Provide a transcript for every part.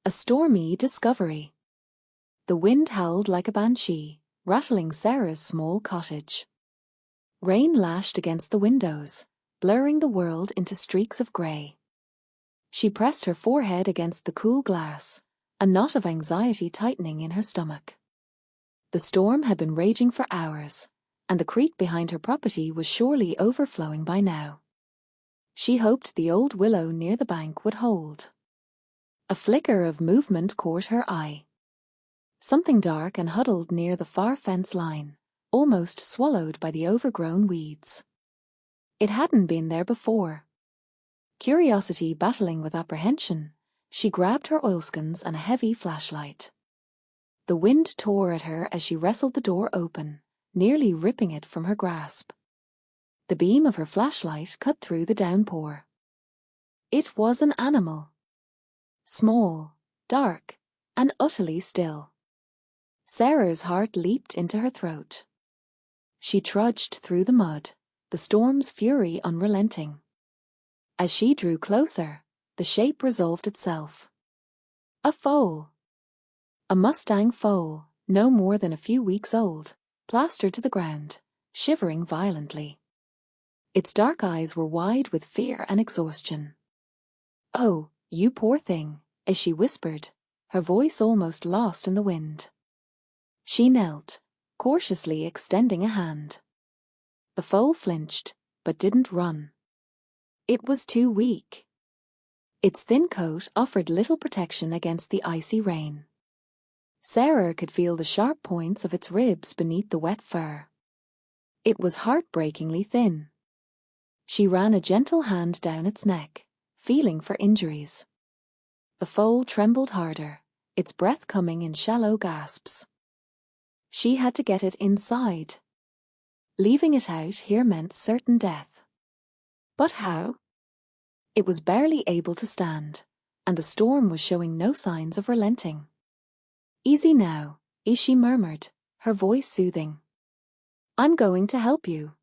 A stormy discovery. The wind howled like a banshee, rattling Sarah's small cottage. Rain lashed against the windows, blurring the world into streaks of grey. She pressed her forehead against the cool glass, a knot of anxiety tightening in her stomach. The storm had been raging for hours, and the creek behind her property was surely overflowing by now. She hoped the old willow near the bank would hold. A flicker of movement caught her eye. Something dark and huddled near the far fence line, almost swallowed by the overgrown weeds. It hadn't been there before. Curiosity battling with apprehension, she grabbed her oilskins and a heavy flashlight. The wind tore at her as she wrestled the door open, nearly ripping it from her grasp. The beam of her flashlight cut through the downpour. It was an animal. Small, dark, and utterly still. Sarah's heart leaped into her throat. She trudged through the mud, the storm's fury unrelenting. As she drew closer, the shape resolved itself. A foal. A Mustang foal, no more than a few weeks old, plastered to the ground, shivering violently. Its dark eyes were wide with fear and exhaustion. "Oh, you poor thing," as she whispered, her voice almost lost in the wind. She knelt, cautiously extending a hand. The foal flinched, but didn't run. It was too weak. Its thin coat offered little protection against the icy rain. Sarah could feel the sharp points of its ribs beneath the wet fur. It was heartbreakingly thin. She ran a gentle hand down its neck, feeling for injuries. The foal trembled harder, its breath coming in shallow gasps. She had to get it inside. Leaving it out here meant certain death. But how? It was barely able to stand, and the storm was showing no signs of relenting. "Easy now," she murmured, her voice soothing. "I'm going to help you."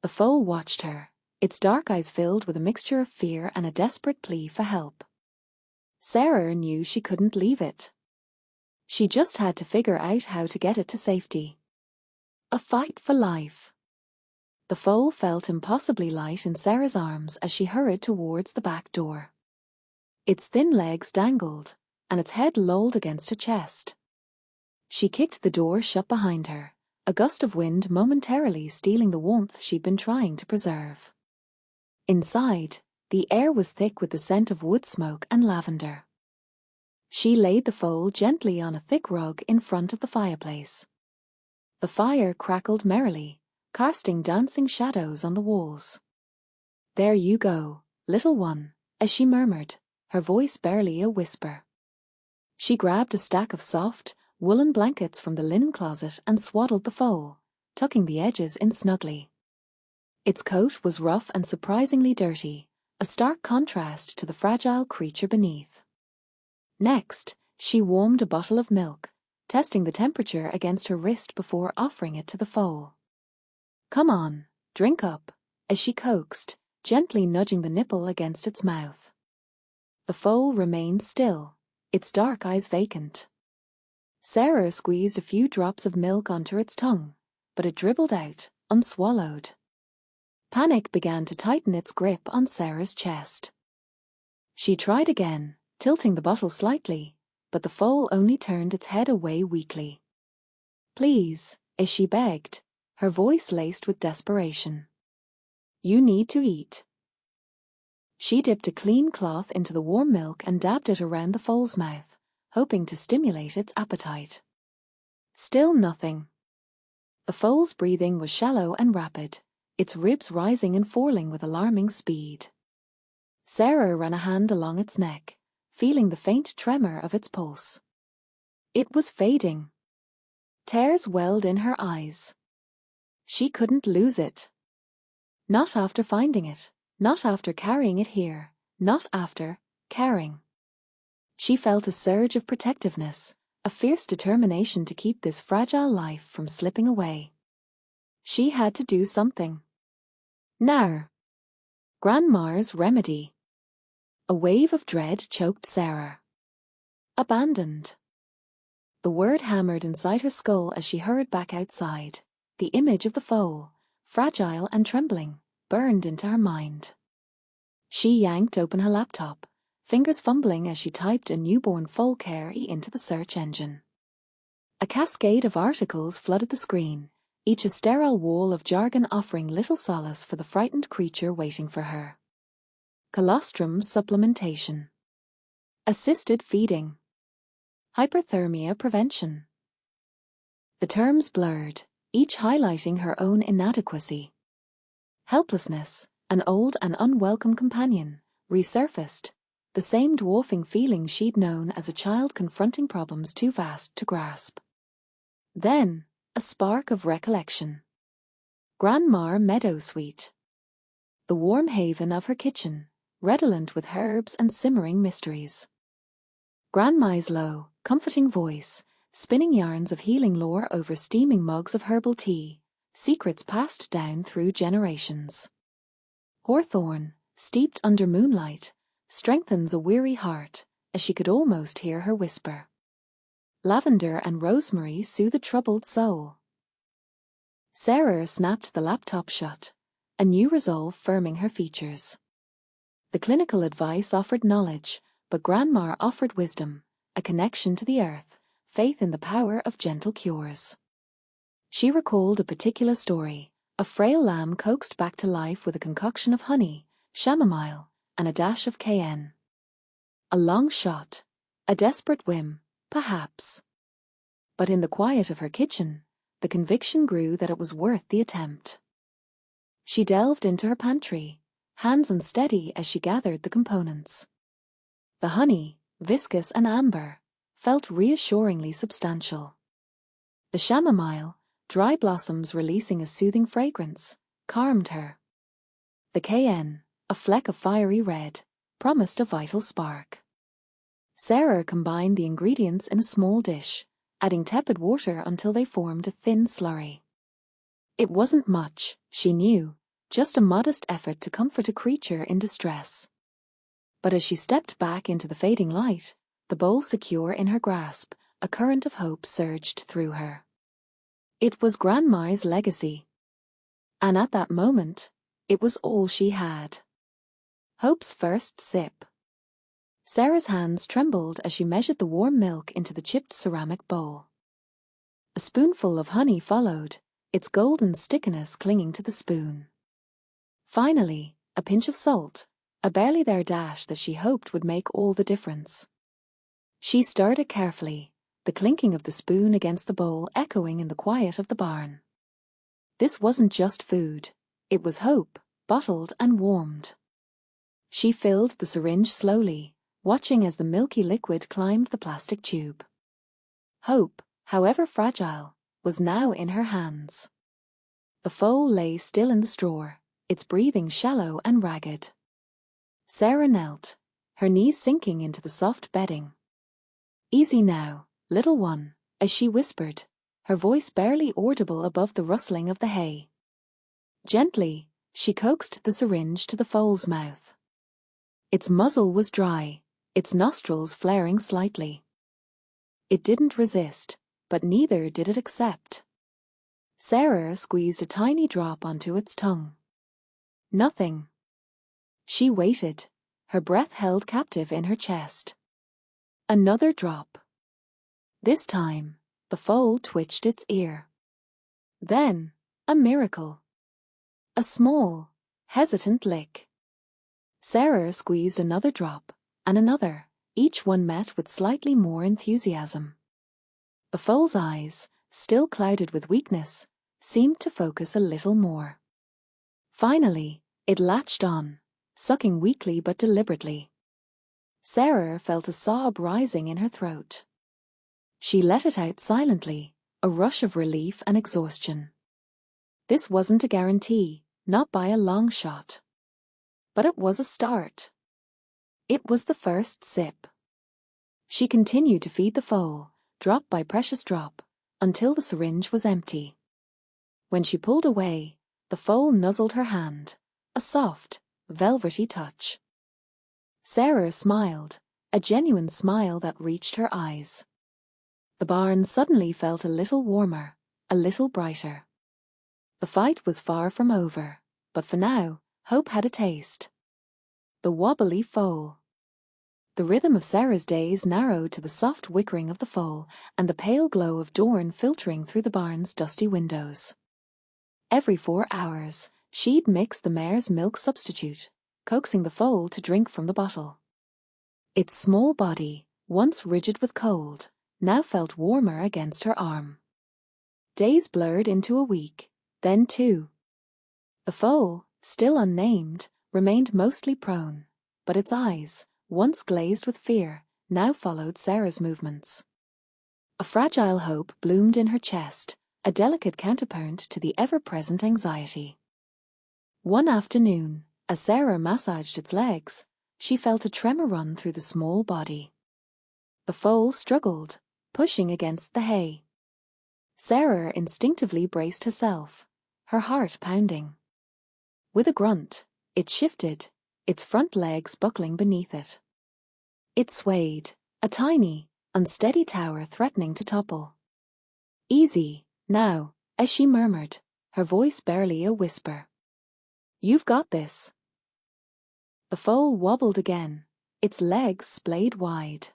The foal watched her, its dark eyes filled with a mixture of fear and a desperate plea for help. Sarah knew she couldn't leave it. She just had to figure out how to get it to safety. A fight for life. The foal felt impossibly light in Sarah's arms as she hurried towards the back door. Its thin legs dangled, and its head lolled against her chest. She kicked the door shut behind her, a gust of wind momentarily stealing the warmth she'd been trying to preserve. Inside, the air was thick with the scent of wood smoke and lavender. She laid the foal gently on a thick rug in front of the fireplace. The fire crackled merrily, casting dancing shadows on the walls. "There you go, little one," as she murmured, her voice barely a whisper. She grabbed a stack of soft, woolen blankets from the linen closet and swaddled the foal, tucking the edges in snugly. Its coat was rough and surprisingly dirty, a stark contrast to the fragile creature beneath. Next, she warmed a bottle of milk, testing the temperature against her wrist before offering it to the foal. "Come on, drink up," as she coaxed, gently nudging the nipple against its mouth. The foal remained still, its dark eyes vacant. Sarah squeezed a few drops of milk onto its tongue, but it dribbled out, unswallowed. Panic began to tighten its grip on Sarah's chest. She tried again, tilting the bottle slightly, but the foal only turned its head away weakly. "Please," as she begged, her voice laced with desperation. "You need to eat." She dipped a clean cloth into the warm milk and dabbed it around the foal's mouth, hoping to stimulate its appetite. Still nothing. The foal's breathing was shallow and rapid, its ribs rising and falling with alarming speed. Sarah ran a hand along its neck, feeling the faint tremor of its pulse. It was fading. Tears welled in her eyes. She couldn't lose it. Not after finding it, not after carrying it here, not after caring. She felt a surge of protectiveness, a fierce determination to keep this fragile life from slipping away. She had to do something. Now. Grandma's remedy. A wave of dread choked Sarah. Abandoned. The word hammered inside her skull as she hurried back outside. The image of the foal, fragile and trembling, burned into her mind. She yanked open her laptop, fingers fumbling as she typed a newborn foal care into the search engine. A cascade of articles flooded the screen, each a sterile wall of jargon offering little solace for the frightened creature waiting for her. Colostrum supplementation. Assisted feeding. Hyperthermia prevention. The terms blurred, each highlighting her own inadequacy. Helplessness, an old and unwelcome companion, resurfaced, the same dwarfing feeling she'd known as a child confronting problems too vast to grasp. Then, a spark of recollection. Grandma Meadow Suite. The warm haven of her kitchen, redolent with herbs and simmering mysteries. Grandma's low, comforting voice, spinning yarns of healing lore over steaming mugs of herbal tea, secrets passed down through generations. Hawthorn, steeped under moonlight, strengthens a weary heart, as she could almost hear her whisper. Lavender and rosemary soothe a troubled soul. Sarah snapped the laptop shut, a new resolve firming her features. The clinical advice offered knowledge, but Grandma offered wisdom, a connection to the earth, faith in the power of gentle cures. She recalled a particular story, a frail lamb coaxed back to life with a concoction of honey, chamomile, and a dash of cayenne. A long shot, a desperate whim, perhaps. But in the quiet of her kitchen, the conviction grew that it was worth the attempt. She delved into her pantry, hands unsteady as she gathered the components. The honey, viscous and amber, felt reassuringly substantial. The chamomile, dry blossoms releasing a soothing fragrance, calmed her. The cayenne, a fleck of fiery red, promised a vital spark. Sarah combined the ingredients in a small dish, adding tepid water until they formed a thin slurry. It wasn't much, she knew, just a modest effort to comfort a creature in distress. But as she stepped back into the fading light, the bowl secure in her grasp, a current of hope surged through her. It was Grandma's legacy. And at that moment, it was all she had. Hope's first sip. Sarah's hands trembled as she measured the warm milk into the chipped ceramic bowl. A spoonful of honey followed, its golden stickiness clinging to the spoon. Finally, a pinch of salt, a barely there dash that she hoped would make all the difference. She stirred it carefully, the clinking of the spoon against the bowl echoing in the quiet of the barn. This wasn't just food, it was hope, bottled and warmed. She filled the syringe slowly, watching as the milky liquid climbed the plastic tube. Hope, however fragile, was now in her hands. The foal lay still in the straw, its breathing shallow and ragged. Sarah knelt, her knees sinking into the soft bedding. "Easy now, little one," as she whispered, her voice barely audible above the rustling of the hay. Gently, she coaxed the syringe to the foal's mouth. Its muzzle was dry, its nostrils flaring slightly. It didn't resist, but neither did it accept. Sarah squeezed a tiny drop onto its tongue. Nothing. She waited, her breath held captive in her chest. Another drop. This time, the foal twitched its ear. Then, a miracle. A small, hesitant lick. Sarah squeezed another drop, and another, each one met with slightly more enthusiasm. The foal's eyes, still clouded with weakness, seemed to focus a little more. Finally, it latched on, sucking weakly but deliberately. Sarah felt a sob rising in her throat. She let it out silently, a rush of relief and exhaustion. This wasn't a guarantee, not by a long shot. But it was a start. It was the first sip. She continued to feed the foal, drop by precious drop, until the syringe was empty. When she pulled away, the foal nuzzled her hand, a soft, velvety touch. Sarah smiled, a genuine smile that reached her eyes. The barn suddenly felt a little warmer, a little brighter. The fight was far from over, but for now, hope had a taste. The wobbly foal. The rhythm of Sarah's days narrowed to the soft whickering of the foal and the pale glow of dawn filtering through the barn's dusty windows. Every 4 hours, she'd mix the mare's milk substitute, coaxing the foal to drink from the bottle. Its small body, once rigid with cold, now felt warmer against her arm. Days blurred into a week, then 2. The foal, still unnamed, remained mostly prone, but its eyes, once glazed with fear, now followed Sarah's movements. A fragile hope bloomed in her chest, a delicate counterpoint to the ever-present anxiety. One afternoon, as Sarah massaged its legs, she felt a tremor run through the small body. The foal struggled, pushing against the hay. Sarah instinctively braced herself, her heart pounding. With a grunt, it shifted, its front legs buckling beneath it. It swayed, a tiny, unsteady tower threatening to topple. "Easy, now," as she murmured, her voice barely a whisper. "You've got this." The foal wobbled again, its legs splayed wide.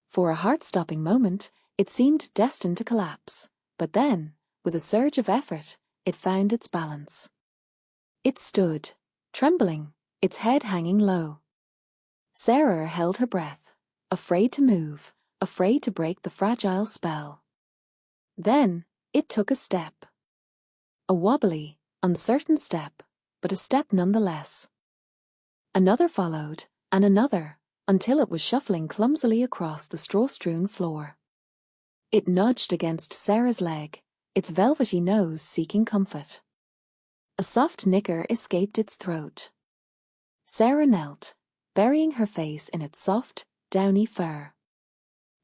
For a heart-stopping moment, it seemed destined to collapse, but then, with a surge of effort, it found its balance. It stood, trembling, its head hanging low. Sarah held her breath, afraid to move, afraid to break the fragile spell. Then, it took a step. A wobbly, uncertain step, but a step nonetheless. Another followed, and another, until it was shuffling clumsily across the straw-strewn floor. It nudged against Sarah's leg, its velvety nose seeking comfort. A soft nicker escaped its throat. Sarah knelt, burying her face in its soft, downy fur.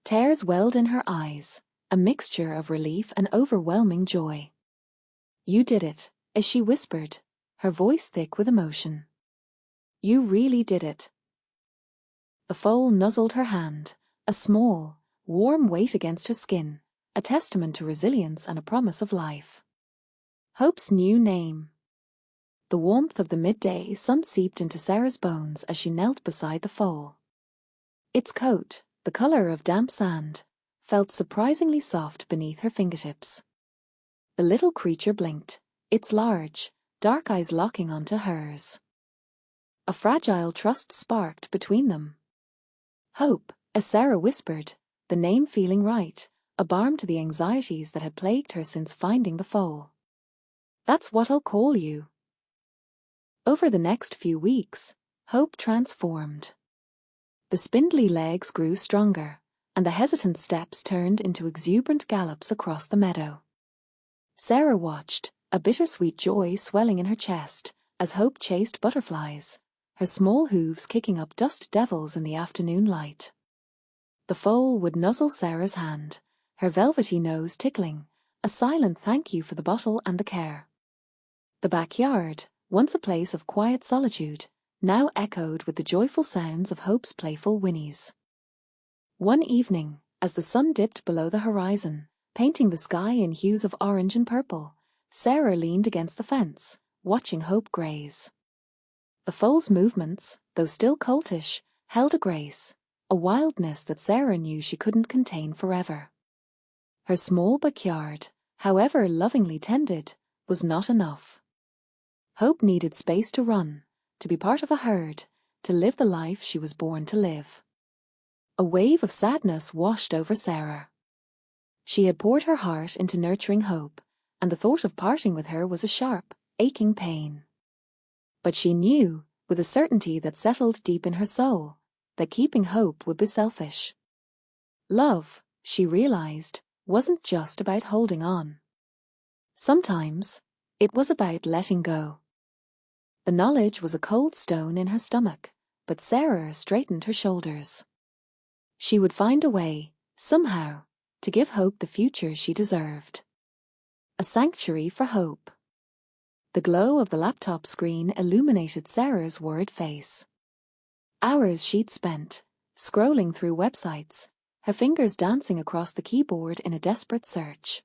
Tears welled in her eyes, a mixture of relief and overwhelming joy. "You did it," as she whispered, her voice thick with emotion. "You really did it." The foal nuzzled her hand, a small, warm weight against her skin, a testament to resilience and a promise of life. Hope's new name. The warmth of the midday sun seeped into Sarah's bones as she knelt beside the foal. Its coat, the color of damp sand, felt surprisingly soft beneath her fingertips. The little creature blinked, its large, dark eyes locking onto hers. A fragile trust sparked between them. Hope, as Sarah whispered, the name feeling right, a balm to the anxieties that had plagued her since finding the foal. "That's what I'll call you." Over the next few weeks, Hope transformed. The spindly legs grew stronger, and the hesitant steps turned into exuberant gallops across the meadow. Sarah watched, a bittersweet joy swelling in her chest, as Hope chased butterflies, her small hooves kicking up dust devils in the afternoon light. The foal would nuzzle Sarah's hand, her velvety nose tickling, a silent thank you for the bottle and the care. The backyard, once a place of quiet solitude, now echoed with the joyful sounds of Hope's playful whinnies. One evening, as the sun dipped below the horizon, painting the sky in hues of orange and purple, Sarah leaned against the fence, watching Hope graze. The foal's movements, though still coltish, held a grace, a wildness that Sarah knew she couldn't contain forever. Her small backyard, however lovingly tended, was not enough. Hope needed space to run, to be part of a herd, to live the life she was born to live. A wave of sadness washed over Sarah. She had poured her heart into nurturing Hope, and the thought of parting with her was a sharp, aching pain. But she knew, with a certainty that settled deep in her soul, that keeping Hope would be selfish. Love, she realized, wasn't just about holding on. Sometimes, it was about letting go. The knowledge was a cold stone in her stomach, but Sarah straightened her shoulders. She would find a way, somehow, to give Hope the future she deserved. A sanctuary for Hope. The glow of the laptop screen illuminated Sarah's worried face. Hours she'd spent, scrolling through websites, her fingers dancing across the keyboard in a desperate search.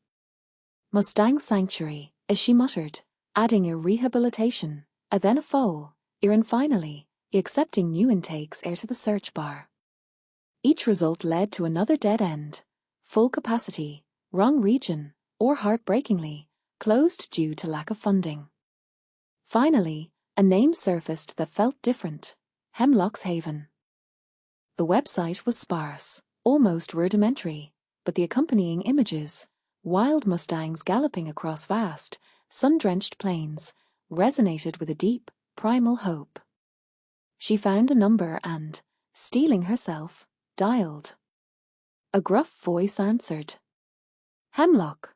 Mustang Sanctuary, as she muttered, adding a rehabilitation, and then a foal, and finally, accepting new intakes to the search bar. Each result led to another dead end, full capacity, wrong region, or heartbreakingly, closed due to lack of funding. Finally, a name surfaced that felt different, Hemlock's Haven. The website was sparse, almost rudimentary, but the accompanying images, wild mustangs galloping across vast, sun-drenched plains, resonated with a deep, primal hope. She found a number and, steeling herself, dialed. A gruff voice answered. Hemlock.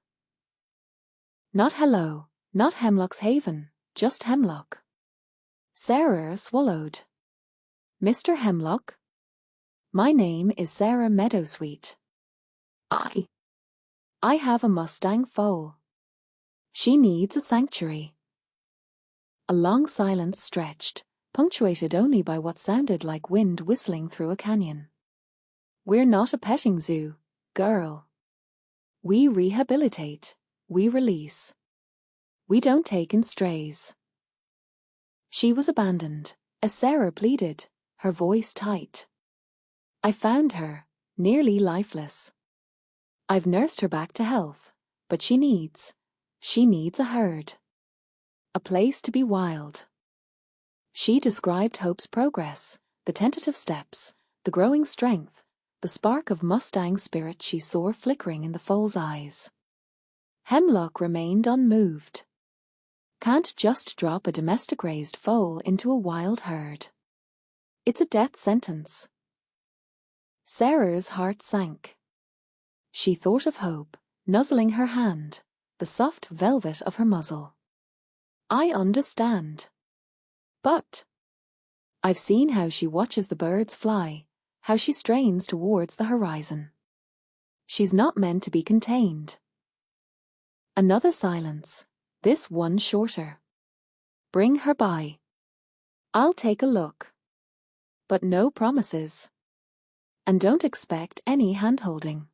Not hello, not Hemlock's Haven, just Hemlock. Sarah swallowed. Mr. Hemlock? My name is Sarah Meadowsweet. I have a Mustang Foal. She needs a sanctuary. A long silence stretched, punctuated only by what sounded like wind whistling through a canyon. We're not a petting zoo, girl. We rehabilitate, we release. We don't take in strays. She was abandoned, as Sarah pleaded, her voice tight. I found her, nearly lifeless. I've nursed her back to health, but she needs a herd. A place to be wild. She described Hope's progress, the tentative steps, the growing strength, the spark of Mustang spirit she saw flickering in the foal's eyes. Hemlock remained unmoved. Can't just drop a domestic-raised foal into a wild herd. It's a death sentence. Sarah's heart sank. She thought of Hope, nuzzling her hand, the soft velvet of her muzzle. I understand. But I've seen how she watches the birds fly, how she strains towards the horizon. She's not meant to be contained. Another silence, this one shorter. Bring her by. I'll take a look. But no promises. And don't expect any hand-holding.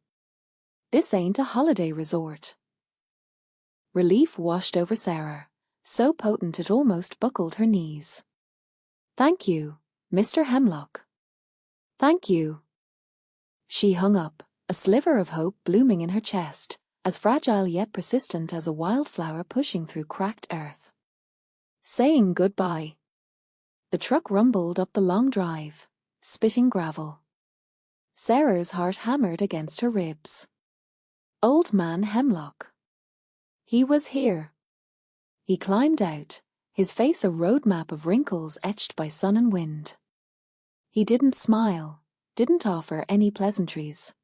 This ain't a holiday resort. Relief washed over Sarah, so potent it almost buckled her knees. Thank you, Mr. Hemlock. Thank you. She hung up, a sliver of hope blooming in her chest, as fragile yet persistent as a wildflower pushing through cracked earth. Saying goodbye. The truck rumbled up the long drive, spitting gravel. Sarah's heart hammered against her ribs. Old Man Hemlock. He was here. He climbed out, his face a roadmap of wrinkles etched by sun and wind. He didn't smile, didn't offer any pleasantries.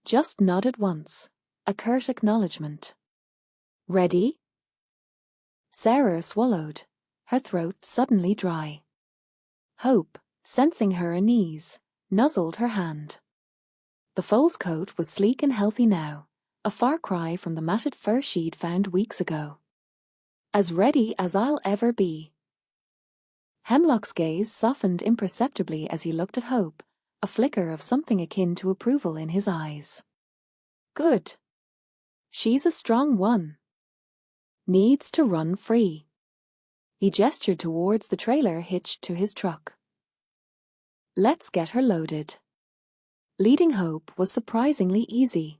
Just nodded once, a curt acknowledgement. Ready? Sarah swallowed, her throat suddenly dry. Hope, sensing her unease, nuzzled her hand. The foal's coat was sleek and healthy now, a far cry from the matted fur she'd found weeks ago. As ready as I'll ever be. Hemlock's gaze softened imperceptibly as he looked at Hope, a flicker of something akin to approval in his eyes. Good. She's a strong one. Needs to run free. He gestured towards the trailer hitched to his truck. Let's get her loaded. Leading Hope was surprisingly easy.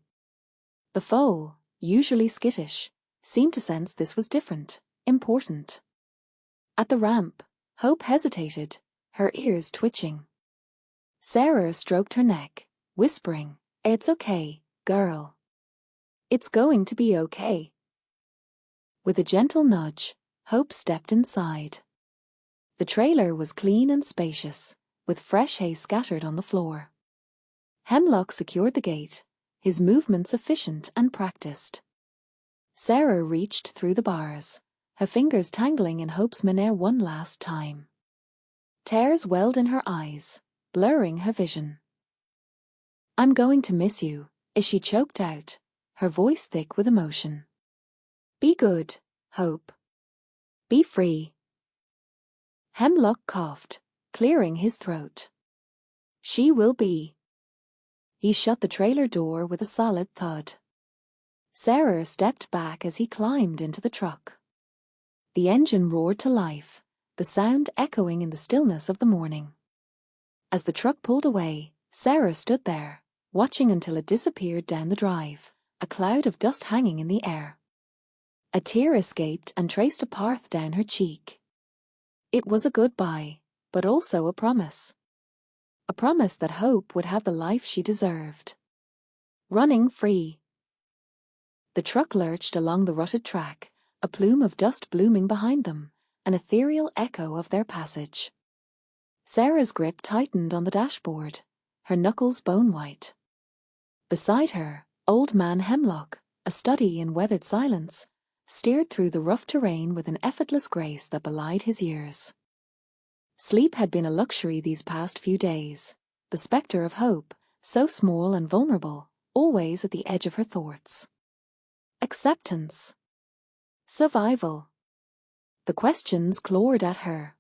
The foal, usually skittish, seemed to sense this was different, important. At the ramp, Hope hesitated, her ears twitching. Sarah stroked her neck, whispering, It's okay, girl. It's going to be okay. With a gentle nudge, Hope stepped inside. The trailer was clean and spacious, with fresh hay scattered on the floor. Hemlock secured the gate, his movements efficient and practiced. Sarah reached through the bars, her fingers tangling in Hope's menere one last time. Tears welled in her eyes, blurring her vision. I'm going to miss you, as she choked out, her voice thick with emotion. Be good, Hope. Be free. Hemlock coughed, clearing his throat. She will be. He shut the trailer door with a solid thud. Sarah stepped back as he climbed into the truck. The engine roared to life, the sound echoing in the stillness of the morning. As the truck pulled away, Sarah stood there, watching until it disappeared down the drive, a cloud of dust hanging in the air. A tear escaped and traced a path down her cheek. It was a goodbye, but also a promise. A promise that Hope would have the life she deserved. Running free. The truck lurched along the rutted track, a plume of dust blooming behind them, an ethereal echo of their passage. Sarah's grip tightened on the dashboard, her knuckles bone-white. Beside her, Old Man Hemlock, a study in weathered silence, steered through the rough terrain with an effortless grace that belied his years. Sleep had been a luxury these past few days, the spectre of Hope, so small and vulnerable, always at the edge of her thoughts. Acceptance. Survival. The questions clawed at her.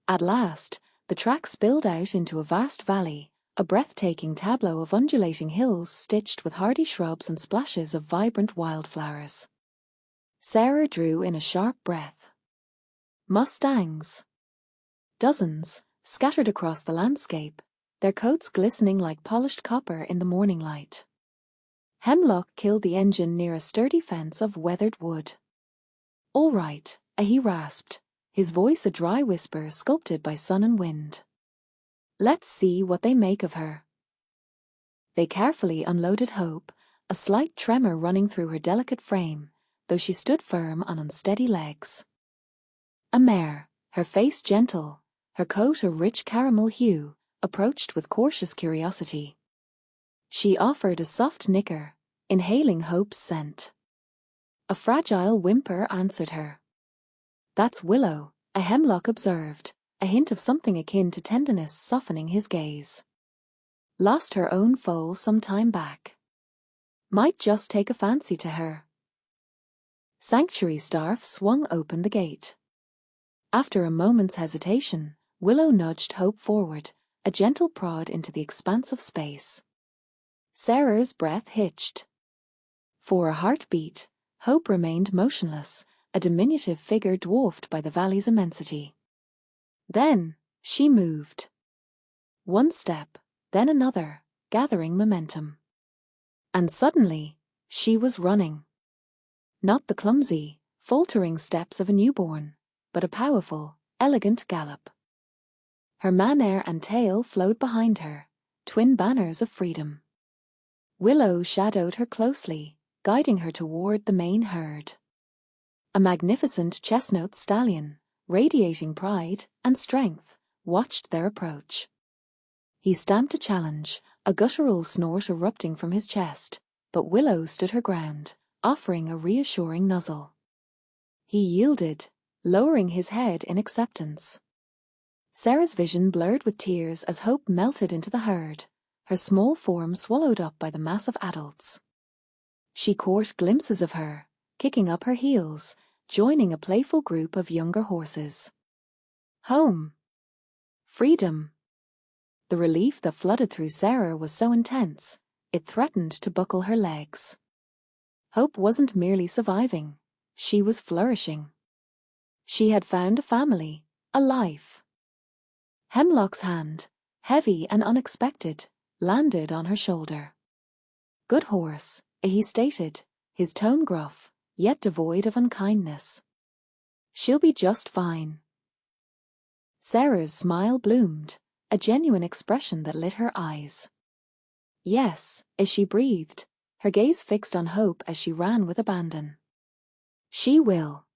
At last, the track spilled out into a vast valley, a breathtaking tableau of undulating hills stitched with hardy shrubs and splashes of vibrant wildflowers. Sarah drew in a sharp breath. Mustangs. Dozens, scattered across the landscape, their coats glistening like polished copper in the morning light. Hemlock killed the engine near a sturdy fence of weathered wood. "All right," he rasped, his voice a dry whisper sculpted by sun and wind. "Let's see what they make of her." They carefully unloaded Hope, a slight tremor running through her delicate frame, though she stood firm on unsteady legs. A mare, her face gentle, her coat a rich caramel hue, approached with cautious curiosity. She offered a soft nicker, inhaling Hope's scent. A fragile whimper answered her. "That's Willow," a Hemlock observed, a hint of something akin to tenderness softening his gaze. "Lost her own foal some time back. Might just take a fancy to her." Sanctuary Staff swung open the gate. After a moment's hesitation, Willow nudged Hope forward, a gentle prod into the expanse of space. Sarah's breath hitched. For a heartbeat, Hope remained motionless, a diminutive figure dwarfed by the valley's immensity. Then, she moved. One step, then another, gathering momentum. And suddenly, she was running. Not the clumsy, faltering steps of a newborn, but a powerful, elegant gallop. Her maner and tail flowed behind her, twin banners of freedom. Willow shadowed her closely, guiding her toward the main herd. A magnificent chestnut stallion, radiating pride and strength, watched their approach. He stamped a challenge, a guttural snort erupting from his chest, but Willow stood her ground, offering a reassuring nuzzle. He yielded, lowering his head in acceptance. Sarah's vision blurred with tears as Hope melted into the herd, her small form swallowed up by the mass of adults. She caught glimpses of her, kicking up her heels, joining a playful group of younger horses. Home. Freedom. The relief that flooded through Sarah was so intense, it threatened to buckle her legs. Hope wasn't merely surviving, she was flourishing. She had found a family, a life. Hemlock's hand, heavy and unexpected, landed on her shoulder. "Good horse," he stated, his tone gruff, yet devoid of unkindness. "She'll be just fine." Sarah's smile bloomed, a genuine expression that lit her eyes. "Yes," as she breathed, her gaze fixed on Hope as she ran with abandon. "She will."